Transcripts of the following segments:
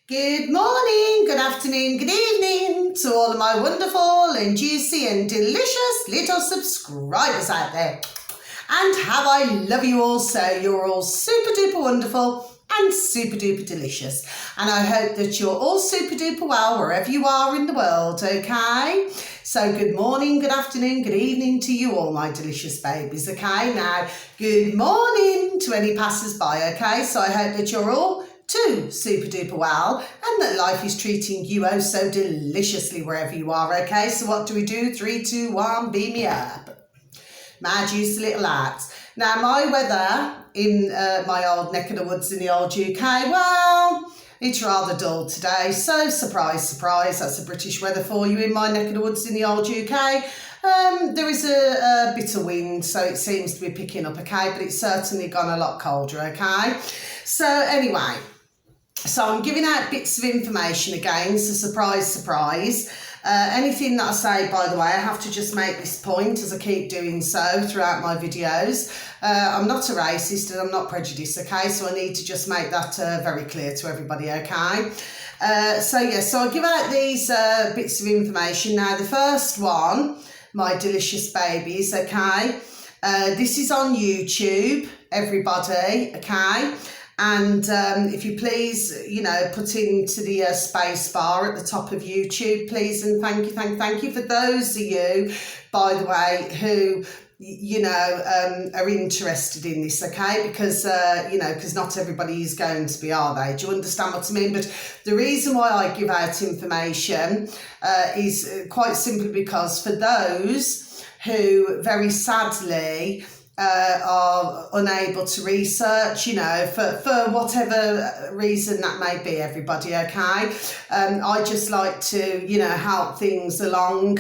Good morning, good afternoon, good evening to all of my wonderful and juicy and delicious little subscribers out there. And how I love you all so. You're all super duper wonderful and super duper delicious. And I hope that you're all super duper well wherever you are in the world, okay? So good morning, good afternoon, good evening to you all, my delicious babies, okay? Now, good morning to any passers-by, okay? So I hope that you're all too super duper well and that life is treating you oh so deliciously wherever you are, okay? So what do we do? 3, 2, 1, beam me up. My juicy little lads. Now, my weather in my old neck of the woods in the old UK, well, it's rather dull today. So, surprise, surprise, that's the British weather for you in my neck of the woods in the old UK. There is a bit of wind, so it seems to be picking up, okay? But it's certainly gone a lot colder, okay? So, anyway, so I'm giving out bits of information again, so surprise, surprise. Anything that I say, by the way, I have to just make this point as I keep doing so throughout my videos. I'm not a racist and I'm not prejudiced, okay? So I need to just make that very clear to everybody, okay? So I'll give out these bits of information. Now, the first one, my delicious babies, okay? This is on YouTube, everybody, okay? And if you please, put into the space bar at the top of YouTube, please, and thank you for those of you, by the way, who, are interested in this, okay? Because, because not everybody is going to be, are they? Do you understand what I mean? But the reason why I give out information is quite simply because for those who very sadly are unable to research, for whatever reason that may be, everybody, okay? I just like to, help things along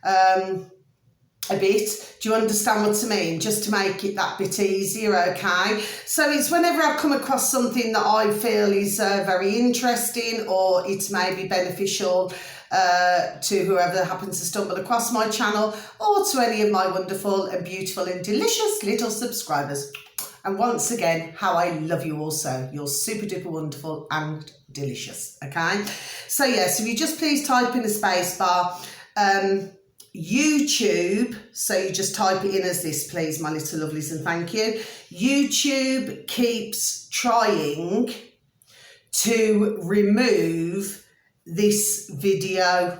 a bit. Do you understand what I mean? Just to make it that bit easier, okay? So it's whenever I come across something that I feel is very interesting or it may be beneficial to whoever happens to stumble across my channel or to any of my wonderful and beautiful and delicious little subscribers. And once again, how I love you also. You're super duper wonderful and delicious, okay? So yes, if you just please type in the space bar, YouTube, so you just type it in as this, please, my little lovelies, and thank you. YouTube keeps trying to remove this video,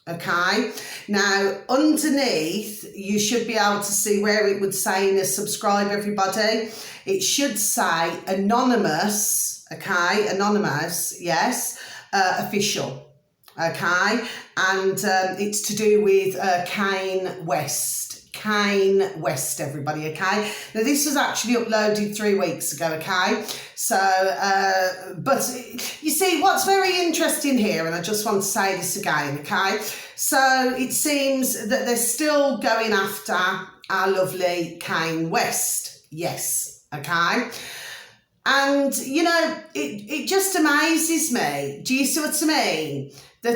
okay? Now, underneath, you should be able to see where it would say in the subscribe, everybody. It should say anonymous, okay? Anonymous, yes, official. Okay, and it's to do with Kane West, everybody, okay? Now, this was actually uploaded 3 weeks ago, okay? So, but you see, what's very interesting here, and I just want to say this again, okay? So, it seems that they're still going after our lovely Kane West, yes, okay? And, it just amazes me, do you see what I mean? That,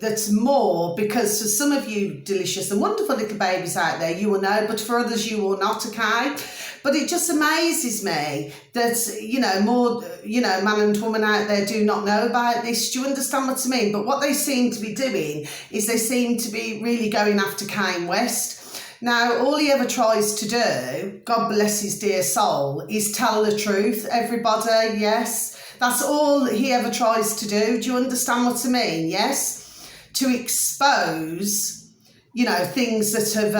that's more, because for some of you delicious and wonderful little babies out there, you will know, but for others you will not, okay? But it just amazes me that, more, man and woman out there do not know about this. Do you understand what I mean? But what they seem to be doing is they seem to be really going after Kane West. Now, all he ever tries to do, God bless his dear soul, is tell the truth, everybody, yes? That's all he ever tries to do. Do you understand what I mean? Yes? To expose, things that have,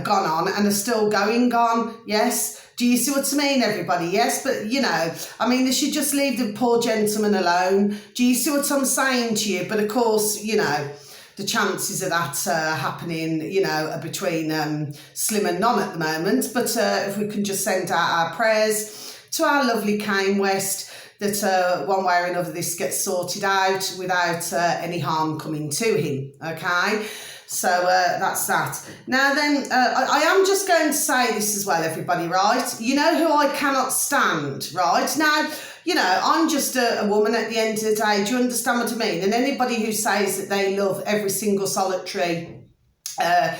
gone on and are still going on. Yes? Do you see what I mean, everybody? Yes? But, they should just leave the poor gentleman alone. Do you see what I'm saying to you? But, of course, the chances of that happening, are between slim and none at the moment. But if we can just send out our prayers to our lovely Kane West, that one way or another this gets sorted out without any harm coming to him, okay? So that's that. Now then, I am just going to say this as well, everybody, right? You know who I cannot stand, right? Now, I'm just a woman at the end of the day. Do you understand what I mean? And anybody who says that they love every single solitary, fellow,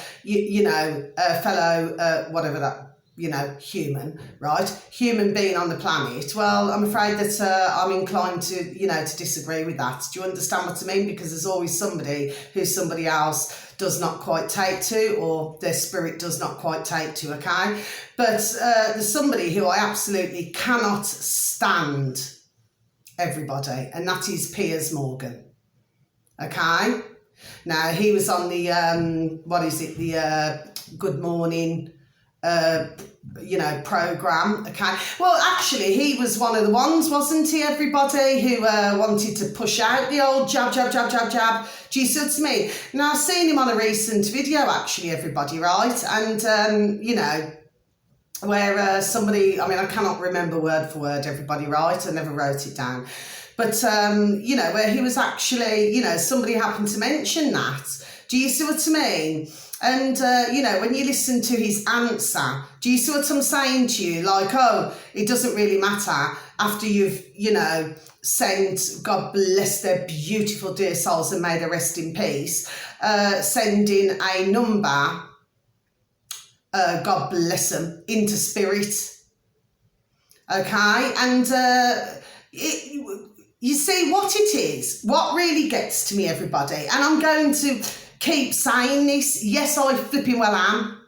whatever that human, right? Human being on the planet. Well, I'm afraid that I'm inclined to, to disagree with that. Do you understand what I mean? Because there's always somebody who somebody else does not quite take to, or their spirit does not quite take to, okay? But there's somebody who I absolutely cannot stand, everybody, and that is Piers Morgan, okay? Now, he was on the, the Good Morning program, okay? Well, actually, he was one of the ones, wasn't he, everybody, who wanted to push out the old jab, jab, jab, jab, jab. Do you see what I mean? Now, I've seen him on a recent video, actually, everybody, right? And, where somebody, I cannot remember word for word, everybody, right? I never wrote it down. But, where he was actually, somebody happened to mention that. Do you see what I mean? And, when you listen to his answer, do you see what I'm saying to you? Like, oh, it doesn't really matter after you've, sent, God bless their beautiful dear souls and may they rest in peace, sending a number, God bless them, into spirit. Okay? And you see what it is, what really gets to me, everybody, and I'm going to keep saying this. Yes, I flipping well am,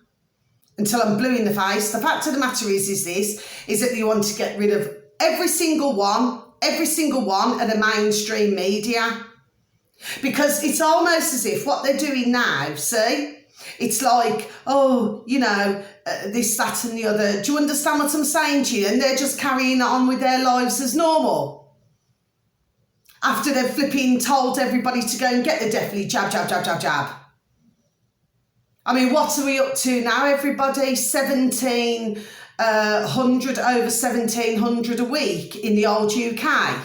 until I'm blue in the face. The fact of the matter is that you want to get rid of every single one of the mainstream media, because it's almost as if what they're doing now, see, it's like, oh, this, that and the other. Do you understand what I'm saying to you? And they're just carrying on with their lives as normal, after they've flipping told everybody to go and get the deathly jab, jab, jab, jab, jab. What are we up to now, everybody? 1,700, over 1,700 a week in the old UK,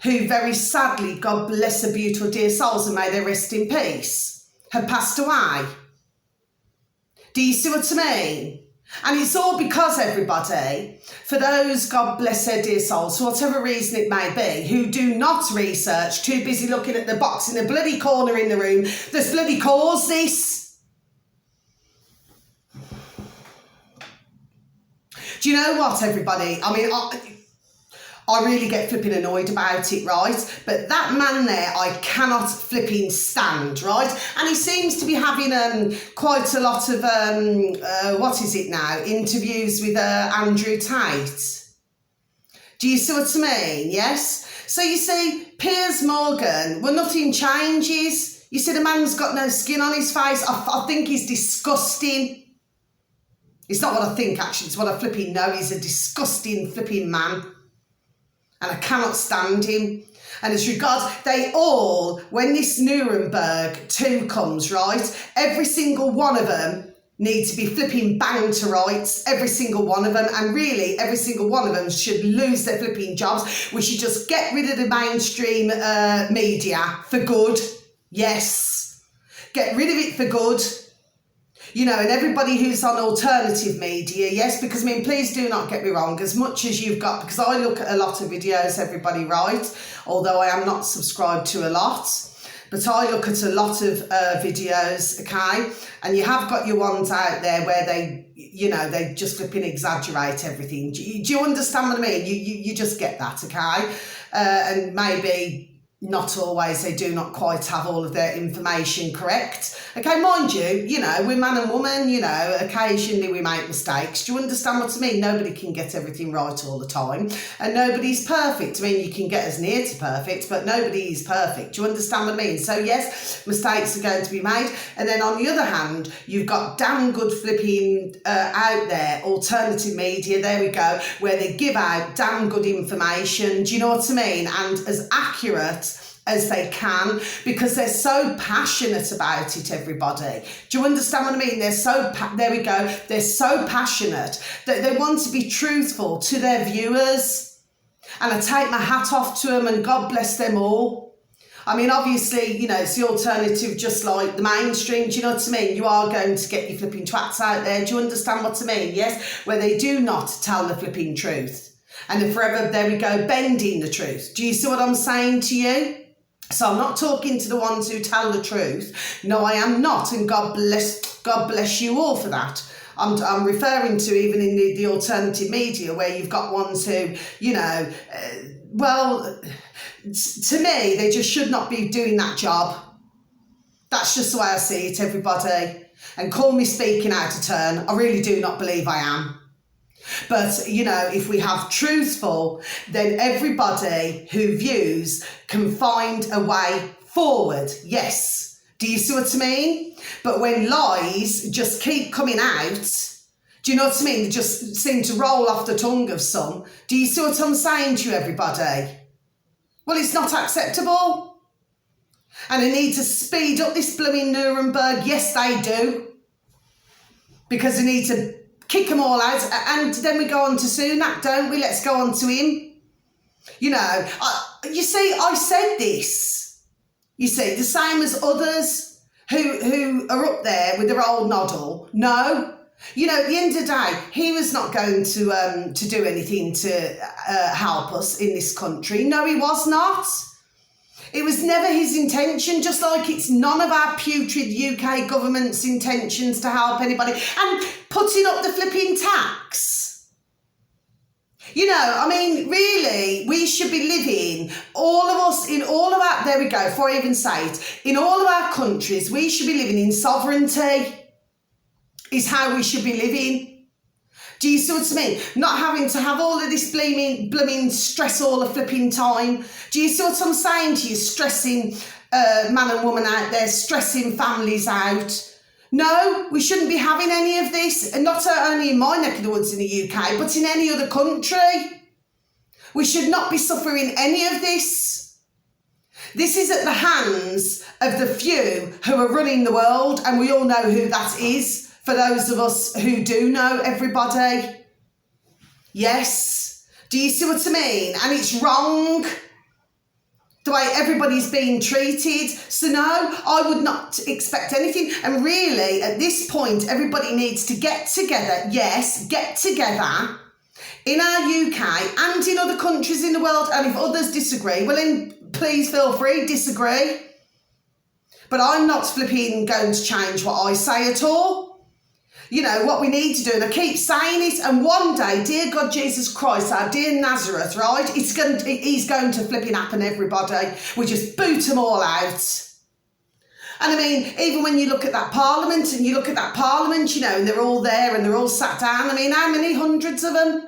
who very sadly, God bless their beautiful dear souls and may they rest in peace, have passed away. Do you see what I mean? And it's all because, everybody, for those, God bless their dear souls, for whatever reason it may be, who do not research, too busy looking at the box in the bloody corner in the room that's bloody caused this. Do you know what, everybody? I really get flipping annoyed about it, right? But that man there, I cannot flipping stand, right? And he seems to be having quite a lot of, interviews with Andrew Tate. Do you see what I mean? Yes? So you see, Piers Morgan, well, nothing changes. You see, the man's got no skin on his face. I think he's disgusting. It's not what I think, actually. It's what I flipping know. He's a disgusting flipping man. And I cannot stand him. And as regards, they all, when this Nuremberg 2 comes, right, every single one of them need to be flipping banged to rights, every single one of them. And really, every single one of them should lose their flipping jobs. We should just get rid of the mainstream media for good. Yes. Get rid of it for good. And everybody who's on alternative media, yes, because, please do not get me wrong, as much as you've got, because I look at a lot of videos, everybody, right, although I am not subscribed to a lot, but I look at a lot of videos, okay, and you have got your ones out there where they, they just flipping exaggerate everything. Do you understand what I mean? You just get that, okay, and maybe not always, they do not quite have all of their information correct. Okay, mind you, we're man and woman, occasionally we make mistakes. Do you understand what I mean? Nobody can get everything right all the time, and nobody's perfect. You can get as near to perfect, but nobody is perfect. Do you understand what I mean? So yes, mistakes are going to be made. And then on the other hand, you've got damn good flipping out there, alternative media, there we go, where they give out damn good information. Do you know what I mean? And as accurate as they can, because they're so passionate about it, everybody. Do you understand what I mean? They're so, there we go, they're so passionate that they want to be truthful to their viewers. And I take my hat off to them, and God bless them all. Obviously, it's the alternative, just like the mainstream. Do you know what I mean? You are going to get your flipping twats out there. Do you understand what I mean? Yes, where they do not tell the flipping truth. And they're forever, there we go, bending the truth. Do you see what I'm saying to you? So I'm not talking to the ones who tell the truth. No, I am not. And God bless you all for that. I'm referring to even in the alternative media where you've got ones who, you know, to me, they just should not be doing that job. That's just the way I see it, everybody. And call me speaking out of turn. I really do not believe I am. But, you know, if we have truthful, then everybody who views can find a way forward. Yes. Do you see what I mean? But when lies just keep coming out, do you know what I mean? They just seem to roll off the tongue of some. Do you see what I'm saying to you, everybody? Well, it's not acceptable. And they need to speed up this blooming Nuremberg. Yes, they do. Because they need to kick them all out. And then we go on to Sunak, don't we? Let's go on to him. You know, you see, I said this. You see, the same as others who are up there with their old noddle. No. You know, at the end of the day, he was not going to do anything to help us in this country. No, he was not. It was never his intention, just like it's none of our putrid UK government's intentions to help anybody. And putting up the flipping tax. You know, I mean, really, we should be living, all of us, in all of our, there we go, before I even say it, in all of our countries, we should be living in sovereignty, is how we should be living. Do you see what I mean? Not having to have all of this blooming stress all the flipping time. Do you see what I'm saying to you? Stressing man and woman out there, stressing families out. No, we shouldn't be having any of this, and not only in my neck of the woods in the UK, but in any other country. We should not be suffering any of this. This is at the hands of the few who are running the world, and we all know who that is, for those of us who do know everybody. Yes. Do you see what I mean? And it's wrong, the way everybody's being treated. So no, I would not expect anything. And really, at this point, everybody needs to get together. Yes, get together in our UK and in other countries in the world. And if others disagree, well then please feel free, disagree. But I'm not flipping going to change what I say at all. You know, what we need to do, and I keep saying it, and one day, dear God Jesus Christ, our dear Nazareth, right, he's going to flipping happen, everybody. We just boot them all out. And I mean, even when you look at that parliament, you know, and they're all there and they're all sat down. I mean, how many hundreds of them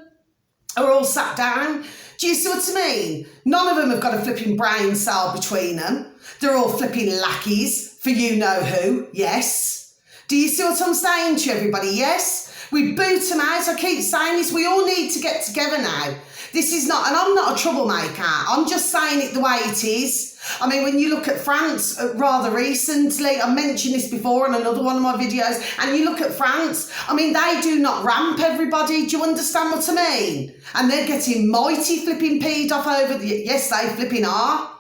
are all sat down? Do you see what I mean? None of them have got a flipping brain cell between them. They're all flipping lackeys for you know who, yes. Do you see what I'm saying to you, everybody? Yes, we boot them out. I keep saying this. We all need to get together now. This is not, and I'm not a troublemaker. I'm just saying it the way it is. I mean, when you look at France rather recently, I mentioned this before in another one of my videos, and you look at France, I mean, they do not ramp everybody. Do you understand what I mean? And they're getting mighty flipping peed off over the, yes, they flipping are.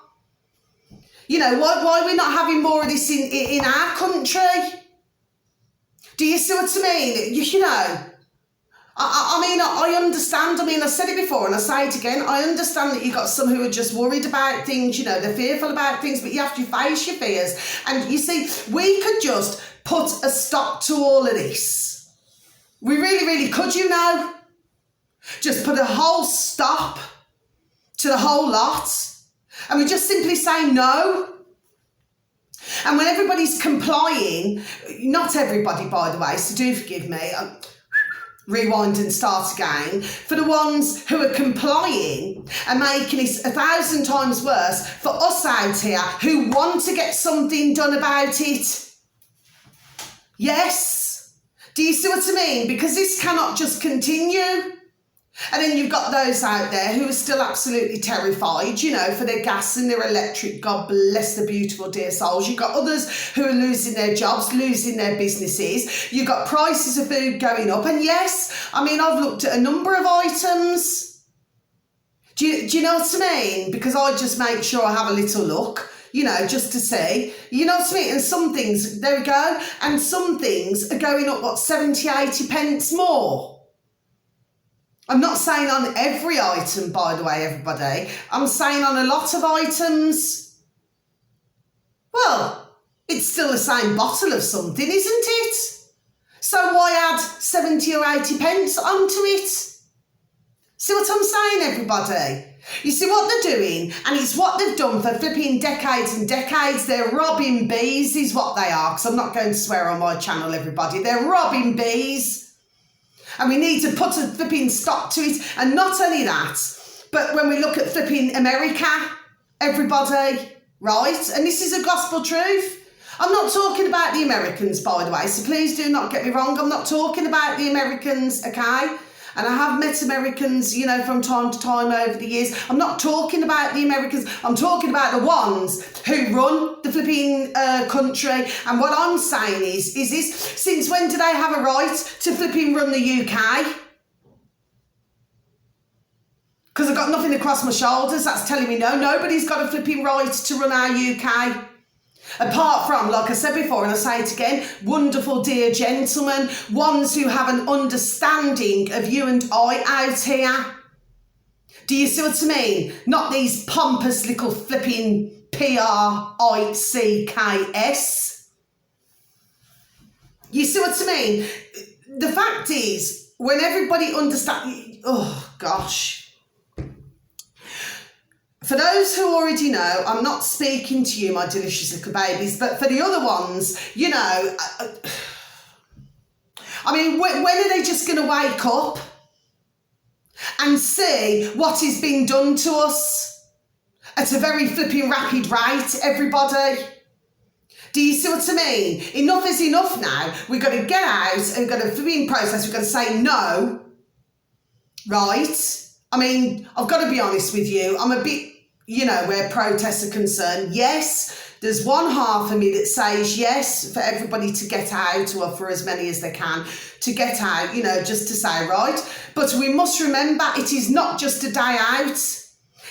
You know, why are we not having more of this in our country? Do you see what I mean? You know, I mean, I understand. I mean, I said it before and I say it again. I understand that you've got some who are just worried about things, you know, they're fearful about things, but you have to face your fears. And you see, we could just put a stop to all of this. We really, really could, you know. Just put a whole stop to the whole lot. And we just simply say no. And when everybody's complying, not everybody, by the way, so do forgive me, rewind and start again, for the ones who are complying and making it 1,000 times worse for us out here who want to get something done about it. Yes. Do you see what I mean? Because this cannot just continue. And then you've got those out there who are still absolutely terrified, you know, for their gas and their electric. God bless the beautiful dear souls. You've got others who are losing their jobs, losing their businesses. You've got prices of food going up. And yes, I mean, I've looked at a number of items. Do you know what I mean? Because I just make sure I have a little look, you know, just to see. You know what I mean? And some things, there we go. And some things are going up, what, 70, 80 pence more. I'm not saying on every item, by the way, everybody. I'm saying on a lot of items. Well, it's still the same bottle of something, isn't it? So why add 70 or 80 pence onto it? See what I'm saying, everybody? You see what they're doing, and it's what they've done for flipping decades and decades. They're robbing bees is what they are, because I'm not going to swear on my channel, everybody. They're robbing bees. And we need to put a flipping stop to it. And not only that, but when we look at flipping America, everybody, right? And this is a gospel truth. I'm not talking about the Americans, by the way, so please do not get me wrong. I'm not talking about the Americans, okay? And I have met Americans, you know, from time to time over the years. I'm not talking about the Americans. I'm talking about the ones who run the flipping country. And what I'm saying is this, since when do they have a right to flipping run the UK? Because I've got nothing across my shoulders. That's telling me no, nobody's got a flipping right to run our UK. Apart from, like I said before, and I say it again, wonderful dear gentlemen, ones who have an understanding of you and I out here. Do you see what I mean? Not these pompous little flipping PRICKS. You see what I mean? The fact is, when everybody understands, oh gosh. For those who already know, I'm not speaking to you, my delicious little babies, but for the other ones, you know, I mean, when are they just going to wake up and see what is being done to us at a very flipping rapid rate, everybody? Do you see what I mean? Enough is enough now. We've got to get out and got to flipping process. We've got to say no, right? I mean, I've got to be honest with you. I'm a bit, you know, where protests are concerned. Yes, there's one half of me that says yes for everybody to get out, or for as many as they can to get out, you know, just to say right. But we must remember it is not just a day out.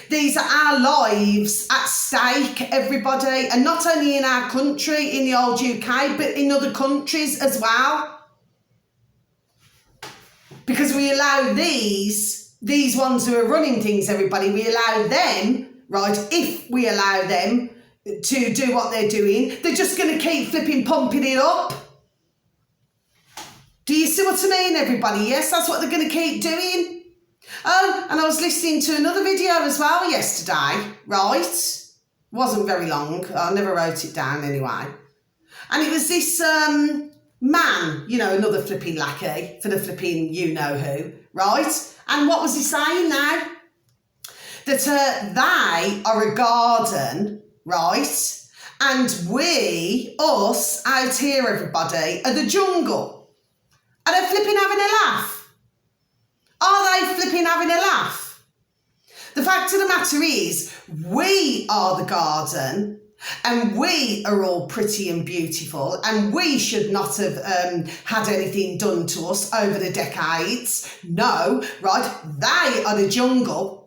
These are our lives at stake, everybody. And not only in our country, in the old UK, but in other countries as well. Because we allow these ones who are running things, everybody, we allow them, right, if we allow them to do what they're doing, they're just going to keep flipping pumping it up. Do you see what I mean, everybody? Yes, that's what they're going to keep doing. Oh, and I was listening to another video as well yesterday, right? Wasn't very long. I never wrote it down anyway. And it was this man, you know, another flipping lackey for the flipping you-know-who, right? And what was he saying now? That they are a garden, right? And we, us, out here, everybody, are the jungle. Are they flipping having a laugh? Are they flipping having a laugh? The fact of the matter is, we are the garden, and we are all pretty and beautiful, and we should not have had anything done to us over the decades. No, right? They are the jungle,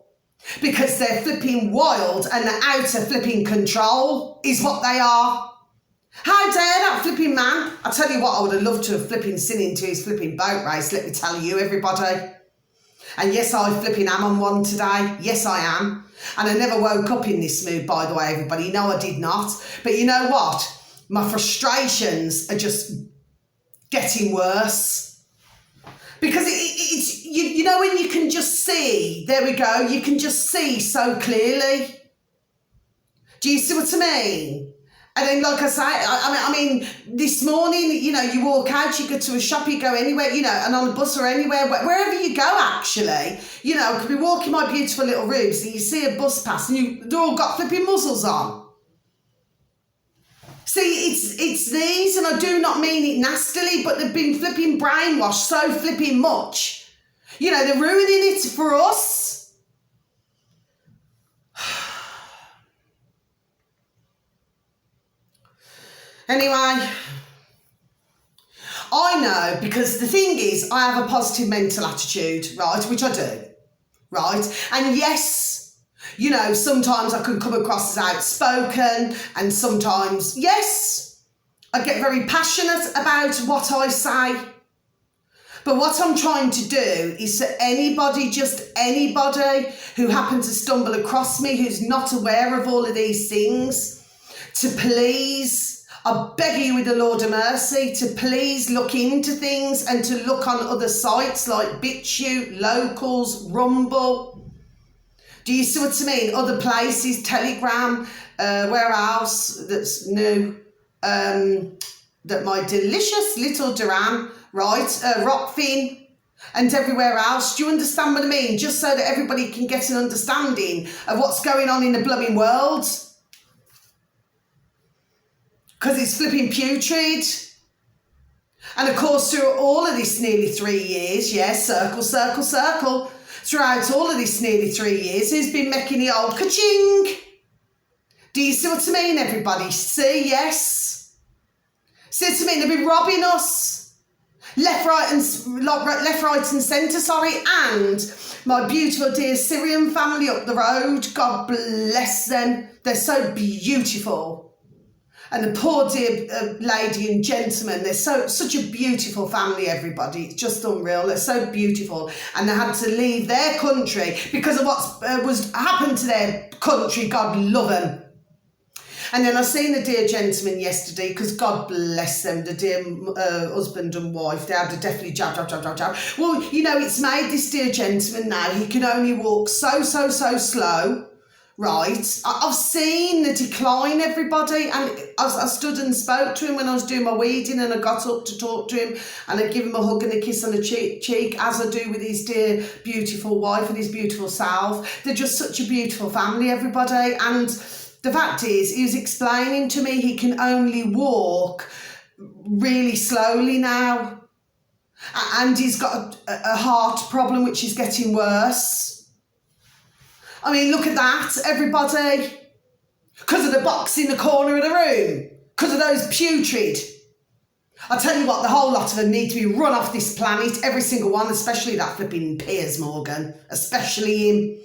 because they're flipping wild and they're out of flipping control is what they are. How dare that flipping man? I tell you what, I would have loved to have flipping seen into his flipping boat race, let me tell you, everybody. And yes, I flipping am on one today. Yes, I am. And I never woke up in this mood, by the way, everybody. No, I did not. But you know what? My frustrations are just getting worse. Because it's you know, when you can just see, there we go, you can just see so clearly. Do you see what I mean? And then, like I say, I mean, this morning, you know, you walk out, you go to a shop, you go anywhere, you know, and on a bus or anywhere, wherever you go, actually, you know, I could be walking my beautiful little rooms and you see a bus pass and they're all got flipping muzzles on. See, it's these, and I do not mean it nastily, but they've been flipping brainwashed so flipping much. You know, they're ruining it for us. Anyway, I know, because the thing is, I have a positive mental attitude, right, which I do, right? And yes, you know, sometimes I can come across as outspoken, and sometimes, yes, I get very passionate about what I say. But what I'm trying to do is for anybody, just anybody who happens to stumble across me, who's not aware of all of these things, to please, I beg you with the Lord of mercy to please look into things and to look on other sites like BitChute, Locals, Rumble. Do you see what I mean? Other places, Telegram, where else that's new? That my delicious little Duran, right? Rockfin and everywhere else. Do you understand what I mean? Just so that everybody can get an understanding of what's going on in the blooming world. Because it's flipping putrid. And of course, through all of this nearly 3 years, yes, circle, circle, circle, throughout all of this nearly 3 years, who's been making the old ka-ching? Do you see what I mean, everybody? See, yes? See what I mean? They've been robbing us. Left, right and centre, sorry. And my beautiful dear Syrian family up the road, God bless them. They're so beautiful. And the poor dear lady and gentleman, they're such a beautiful family, everybody. It's just unreal. They're so beautiful. And they had to leave their country because of what's happened to their country. God love them. And then I seen the dear gentleman yesterday, because God bless them, the dear husband and wife, they had to definitely jab. Well, you know, it's made this dear gentleman now, he can only walk so slow. Right, I've seen the decline, everybody, and I stood and spoke to him when I was doing my weeding, and I got up to talk to him, and I give him a hug and a kiss on the cheek, as I do with his dear beautiful wife and his beautiful self. They're just such a beautiful family, everybody. And the fact is, he was explaining to me he can only walk really slowly now, and he's got a heart problem which is getting worse. I mean, look at that, everybody. Because of the box in the corner of the room. Because of those putrid. I tell you what, the whole lot of them need to be run off this planet. Every single one, especially that flipping Piers Morgan. Especially him.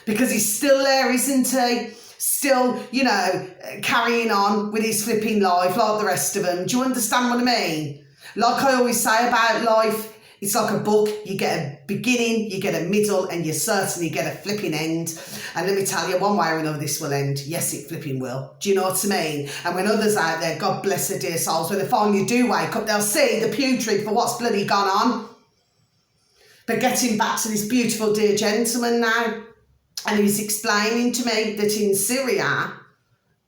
Because he's still there, isn't he? Still, you know, carrying on with his flipping life like the rest of them. Do you understand what I mean? Like I always say about life, it's like a book. You get a beginning, you get a middle, and you certainly get a flipping end. And let me tell you, one way or another, this will end. Yes, it flipping will. Do you know what I mean? And when others out there, God bless their dear souls, when they finally do wake up, they'll see the putrid for what's bloody gone on. But getting back to this beautiful dear gentleman now, and he was explaining to me that in Syria,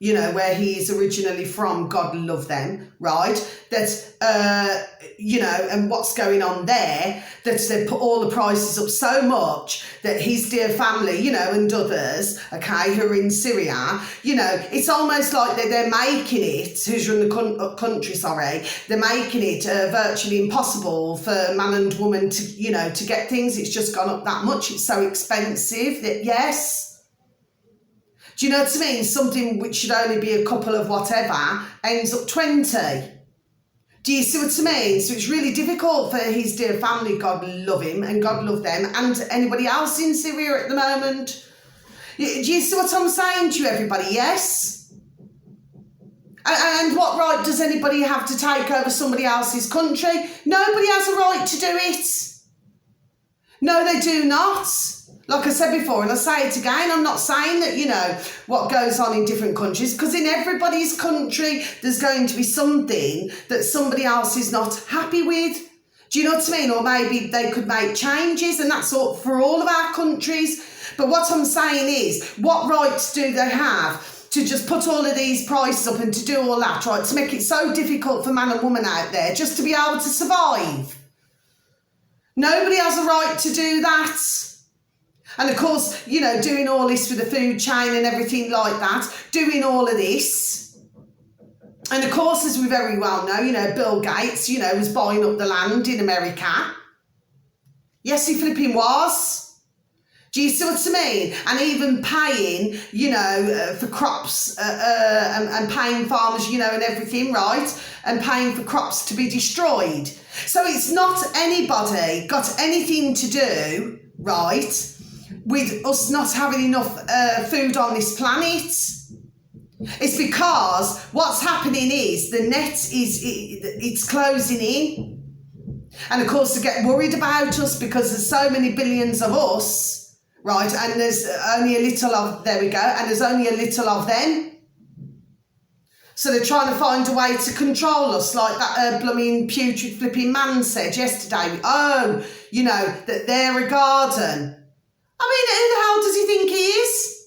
you know, where he is originally from, God love them, right? That, you know, and what's going on there, that they put all the prices up so much that his dear family, you know, and others, okay, who are in Syria, you know, it's almost like they're making it, who's run the country, sorry, they're making it virtually impossible for man and woman to, you know, to get things. It's just gone up that much. It's so expensive that, yes. Do you know what I mean? Something which should only be a couple of whatever ends up 20. Do you see what I mean? So it's really difficult for his dear family, God love him and God love them, and anybody else in Syria at the moment. Do you see what I'm saying to you, everybody? Yes? And what right does anybody have to take over somebody else's country? Nobody has a right to do it. No, they do not. Like I said before, and I say it again, I'm not saying that, you know, what goes on in different countries, because in everybody's country, there's going to be something that somebody else is not happy with. Do you know what I mean? Or maybe they could make changes, and that's all for all of our countries. But what I'm saying is, what rights do they have to just put all of these prices up and to do all that, right? To make it so difficult for man and woman out there just to be able to survive. Nobody has a right to do that. And of course, you know, doing all this with the food chain and everything like that, doing all of this. And of course, as we very well know, you know, Bill Gates, you know, was buying up the land in America. Yes, he flipping was. Do you see what I mean? And even paying, you know, for crops and paying farmers, you know, and everything, right? And paying for crops to be destroyed. So it's not anybody got anything to do, right, with us not having enough food on this planet. It's because what's happening is the net it's closing in. And of course they get worried about us because there's so many billions of us, right? And there's only a little of, there we go, and there's only a little of them. So they're trying to find a way to control us, like that blooming putrid flipping man said yesterday. Oh, you know, that they're a garden. I mean, who the hell does he think he is?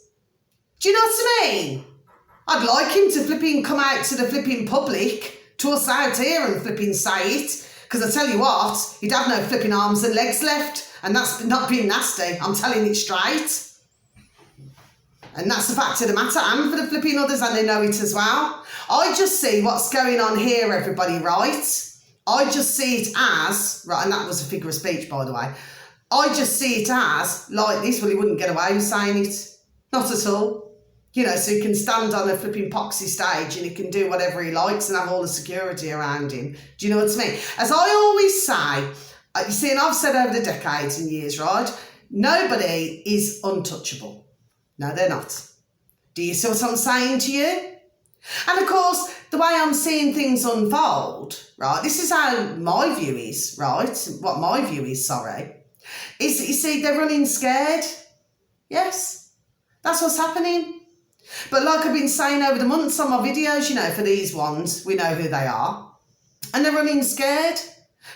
Do you know what I mean? I'd like him to flipping come out to the flipping public, to us out here and flipping say it. Because I tell you what, he'd have no flipping arms and legs left. And that's not being nasty. I'm telling it straight. And that's the fact of the matter. And for the flipping others, and they know it as well. I just see what's going on here, everybody, right? I just see it as, right, and that was a figure of speech, by the way. I just see it as, like this, well, he wouldn't get away with saying it. Not at all. You know, so he can stand on a flipping poxy stage and he can do whatever he likes and have all the security around him. Do you know what I mean? As I always say, you see, and I've said over the decades and years, right? Nobody is untouchable. No, they're not. Do you see what I'm saying to you? And of course, the way I'm seeing things unfold, right, this is how my view is, right, what my view is, sorry, is, you see, they're running scared. Yes, that's what's happening. But like I've been saying over the months on my videos, you know, for these ones, we know who they are. And they're running scared.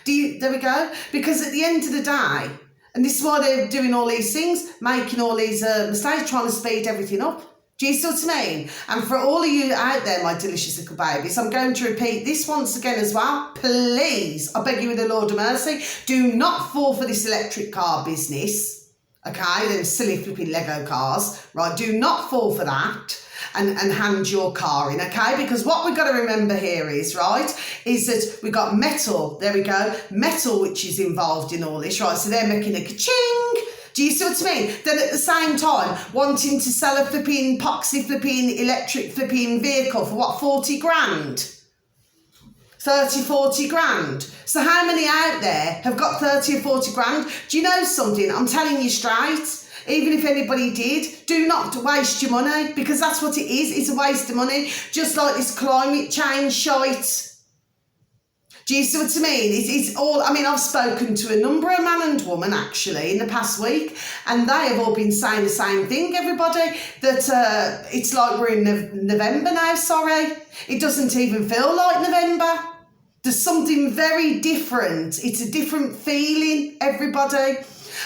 There we go. Because at the end of the day, and this is why they're doing all these things, making all these mistakes, trying to speed everything up. Do you see what I mean? And for all of you out there, my delicious little babies, I'm going to repeat this once again as well. Please, I beg you with the Lord of mercy, do not fall for this electric car business. Okay, them silly flipping Lego cars, right? Do not fall for that and hand your car in, okay? Because what we've got to remember here is, right, is that we've got metal, there we go, metal which is involved in all this, right? So they're making a ka-ching. Do you see what I mean? Then at the same time, wanting to sell a flipping, poxy flipping, electric flipping vehicle for what, 40 grand? 30, 40 grand. So how many out there have got 30 or 40 grand? Do you know something? I'm telling you straight. Even if anybody did, do not waste your money, because that's what it is. It's a waste of money. Just like this climate change shite. Do you see what I mean? It's all, I mean, I've spoken to a number of man and woman actually in the past week, and they have all been saying the same thing, everybody, that it's like we're in November now, sorry. It doesn't even feel like November. There's something very different. It's a different feeling, everybody.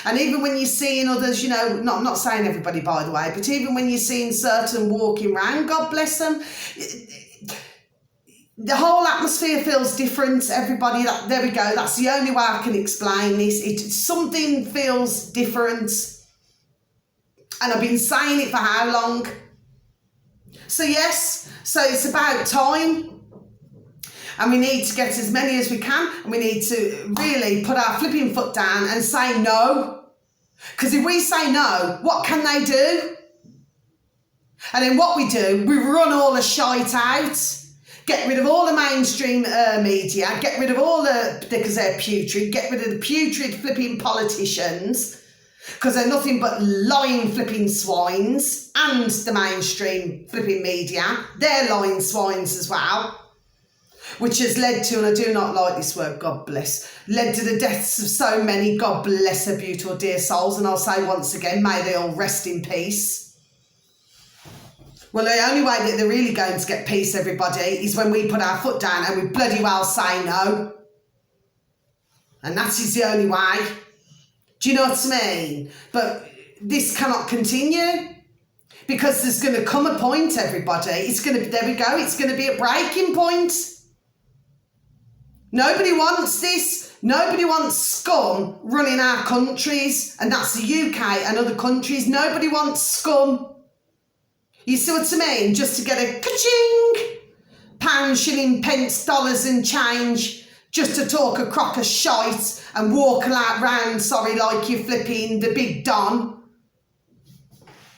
And even when you're seeing others, you know, I'm not saying everybody, by the way, but even when you're seeing certain walking around, God bless them, the whole atmosphere feels different, everybody. There we go. That's the only way I can explain this. Something feels different. And I've been saying it for how long? So yes, so it's about time. And we need to get as many as we can. And we need to really put our flipping foot down and say no. Because if we say no, what can they do? And then what we do, we run all the shite out. Get rid of all the mainstream media. Get rid of all the, because they're putrid. Get rid of the putrid flipping politicians. Because they're nothing but lying flipping swines. And the mainstream flipping media. They're lying swines as well. Which has led to, and I do not like this word, God bless, led to the deaths of so many, God bless their beautiful dear souls. And I'll say once again, may they all rest in peace. Well, the only way that they're really going to get peace, everybody, is when we put our foot down and we bloody well say no. And that is the only way. Do you know what I mean? But this cannot continue. Because there's going to come a point, everybody. It's going to, there we go, it's going to be a breaking point. Nobody wants this. Nobody wants scum running our countries, and that's the UK and other countries. Nobody wants scum. You see what I mean? Just to get a ka-ching, pound, shilling, pence, dollars and change, just to talk a crock of shite and walk around, sorry, like you're flipping the big Don.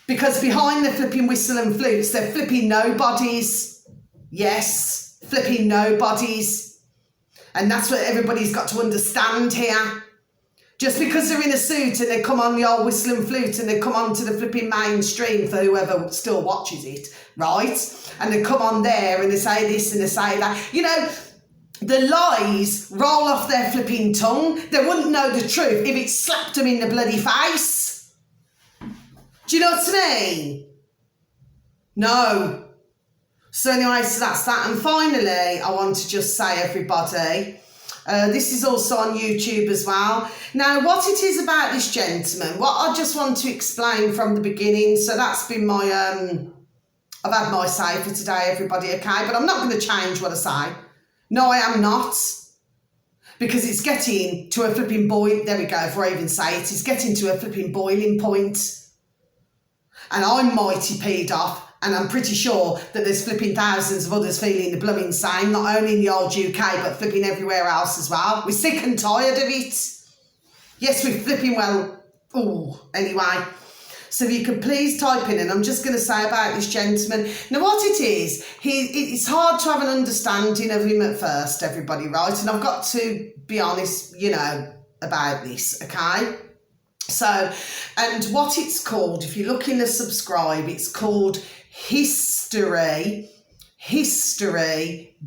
Because behind the flipping whistle and flutes, they're flipping nobodies. Yes, flipping nobodies. And that's what everybody's got to understand here. Just because they're in a suit and they come on the old whistle and flute and they come on to the flipping mainstream for whoever still watches it, right? And they come on there and they say this and they say that. You know, the lies roll off their flipping tongue. They wouldn't know the truth if it slapped them in the bloody face. Do you know what I mean? No. So anyway, so that's that. And finally, I want to just say, everybody, this is also on YouTube as well. Now, what it is about this gentleman, what I just want to explain from the beginning. So that's been my, I've had my say for today, everybody, okay? But I'm not going to change what I say. No, I am not. Because it's getting to a flipping there we go, before I even say it, it's getting to a flipping boiling point. And I'm mighty peed off. And I'm pretty sure that there's flipping thousands of others feeling the blooming same, not only in the old UK, but flipping everywhere else as well. We're sick and tired of it. Yes, we're flipping anyway. So if you could please type in, and I'm just going to say about this gentleman. Now, what it is, it's hard to have an understanding of him at first, everybody, right? And I've got to be honest, about this, okay? So, and what it's called, if you look in the subscribe, it's called History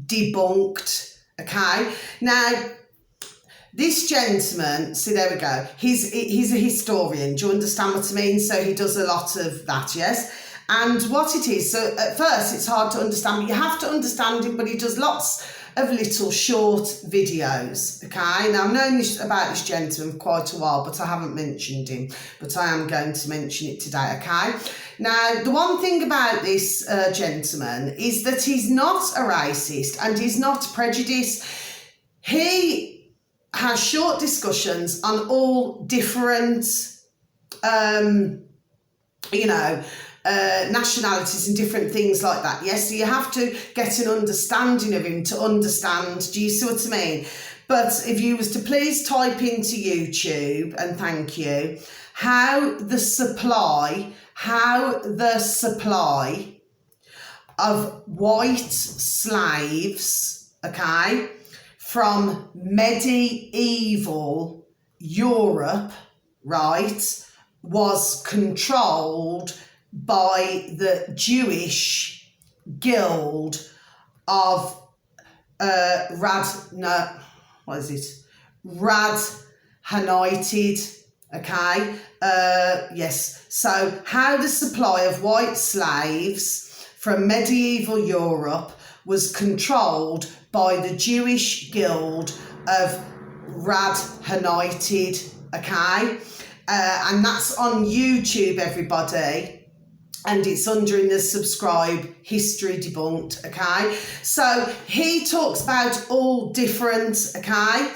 Debunked, okay? Now, this gentleman, see, there we go, he's a historian, do you understand what I mean? So he does a lot of that, yes? And what it is, so at first it's hard to understand, but you have to understand him, but he does lots of little short videos, okay? Now, I've known about this gentleman for quite a while, but I haven't mentioned him, but I am going to mention it today, okay? Now, the one thing about this gentleman is that he's not a racist and he's not prejudiced. He has short discussions on all different, nationalities and different things like that. Yes, so you have to get an understanding of him to understand. Do you see what I mean? But if you was to please type into YouTube, and thank you, how the supply of white slaves, okay, from medieval Europe, right, was controlled by the Jewish Guild of Radhanited, okay? Yes, so how the supply of white slaves from medieval Europe was controlled by the Jewish Guild of Radhanited, okay? And that's on YouTube, everybody. And it's under in the subscribe, History Debunked, okay? So he talks about all different, okay?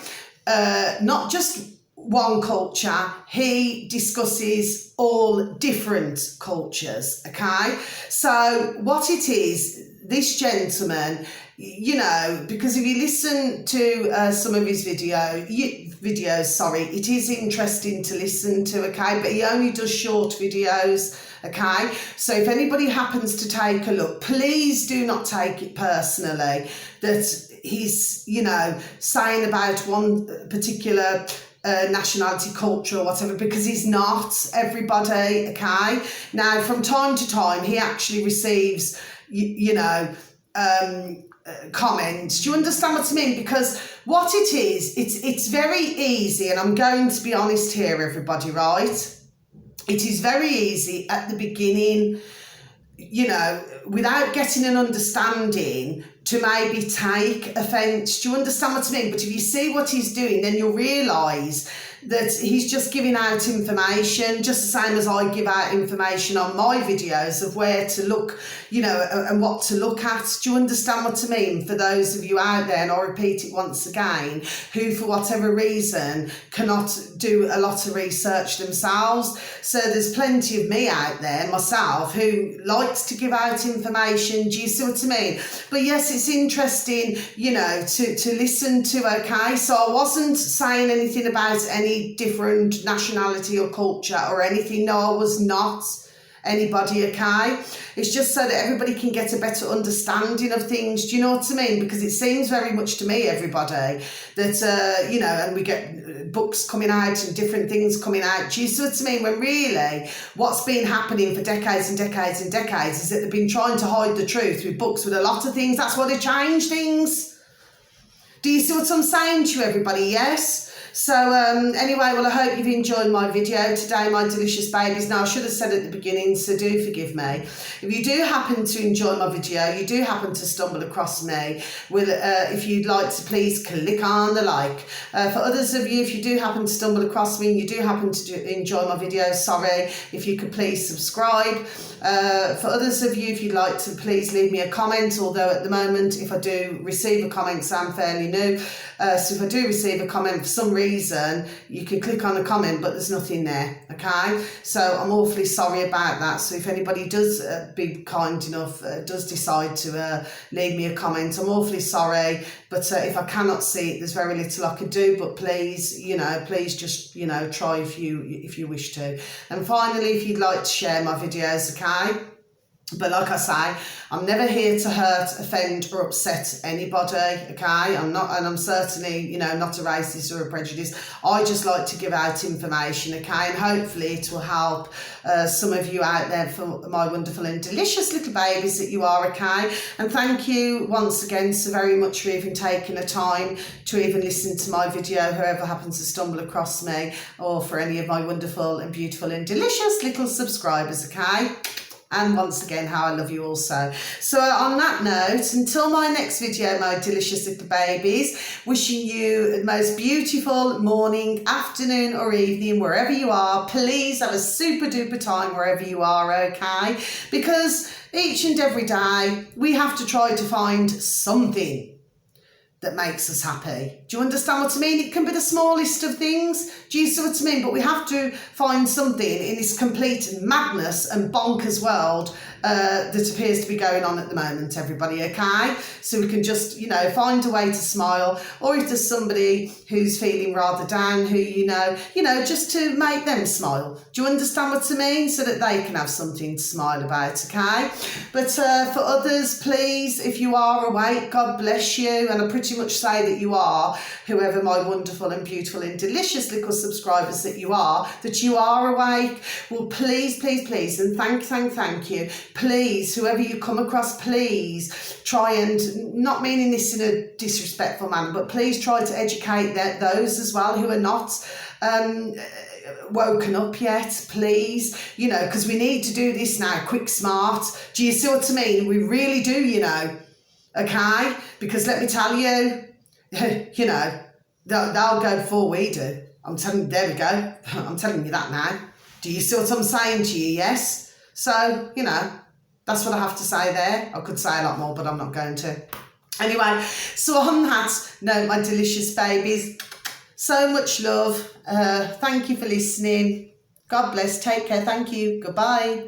Not just one culture, he discusses all different cultures, okay? So what it is, this gentleman, because if you listen to some of his videos, it is interesting to listen to, okay? But he only does short videos, okay? So if anybody happens to take a look, please do not take it personally that he's, saying about one particular nationality, culture or whatever, because he's not, everybody, okay? Now, from time to time, he actually receives, comments. Do you understand what I mean? Because what it is, it's very easy, and I'm going to be honest here, everybody, right? It is very easy at the beginning, without getting an understanding, to maybe take offence. Do you understand what I mean? But if you see what he's doing, then you'll realise that he's just giving out information, just the same as I give out information on my videos of where to look, and what to look at. Do you understand what I mean? For those of you out there, and I'll repeat it once again, who for whatever reason cannot do a lot of research themselves. So there's plenty of me out there, myself, who likes to give out information. Do you see what I mean? But yes, it's interesting, to listen to, okay? So I wasn't saying anything about any different nationality or culture or anything. No, I was not anybody, okay? It's just so that everybody can get a better understanding of things. Do you know what I mean? Because it seems very much to me, everybody, that, and we get books coming out and different things coming out. Do you see what I mean? When really what's been happening for decades and decades and decades is that they've been trying to hide the truth with books, with a lot of things. That's why they change things. Do you see what I'm saying to you, everybody? Yes? So anyway, well, I hope you've enjoyed my video today, my delicious babies. Now, I should have said at the beginning, so do forgive me. If you do happen to enjoy my video, you do happen to stumble across me, if you'd like to please click on the like. For others of you, if you do happen to stumble across me and you do happen to enjoy my videos, sorry, if you could please subscribe. For others of you, if you'd like to please leave me a comment, although at the moment, if I do receive a comment, so I'm fairly new, so if I do receive a comment for some reason, you can click on a comment, but there's nothing there, okay? So I'm awfully sorry about that. So if anybody does be kind enough, does decide to leave me a comment, I'm awfully sorry, but if I cannot see it, there's very little I could do, but please, please just, try if you wish to. And finally, if you'd like to share my videos, okay? But like I say, I'm never here to hurt, offend or upset anybody, okay? I'm certainly, not a racist or a prejudice. I just like to give out information, okay? And hopefully it will help some of you out there, for my wonderful and delicious little babies that you are, okay? And thank you once again so very much for even taking the time to even listen to my video, whoever happens to stumble across me, or for any of my wonderful and beautiful and delicious little subscribers, okay? And once again, how I love you also. So on that note, until my next video, my delicious little babies, wishing you the most beautiful morning, afternoon or evening, wherever you are. Please have a super duper time wherever you are, okay? Because each and every day, we have to try to find something that makes us happy. Do you understand what I mean? It can be the smallest of things. Do you see what I mean? But we have to find something in this complete madness and bonkers world that appears to be going on at the moment, everybody, okay? So we can just, find a way to smile, or if there's somebody who's feeling rather down, who just to make them smile. Do you understand what I mean? So that they can have something to smile about, okay? But for others, please, if you are awake, God bless you, and I pretty much say that you are, whoever my wonderful and beautiful and delicious little subscribers that you are awake. Well, please, please, please, and thank you. Please, whoever you come across, please try and, not meaning this in a disrespectful manner, but please try to educate those as well who are not woken up yet, please, because we need to do this now, quick, smart. Do you see what I mean? We really do, okay? Because let me tell you, they'll go before we do. I'm telling you, there we go. I'm telling you that now. Do you see what I'm saying to you? Yes? So, that's what I have to say there. I could say a lot more, but I'm not going to. Anyway, so on that note, my delicious babies, so much love. Thank you for listening. God bless. Take care. Thank you. Goodbye.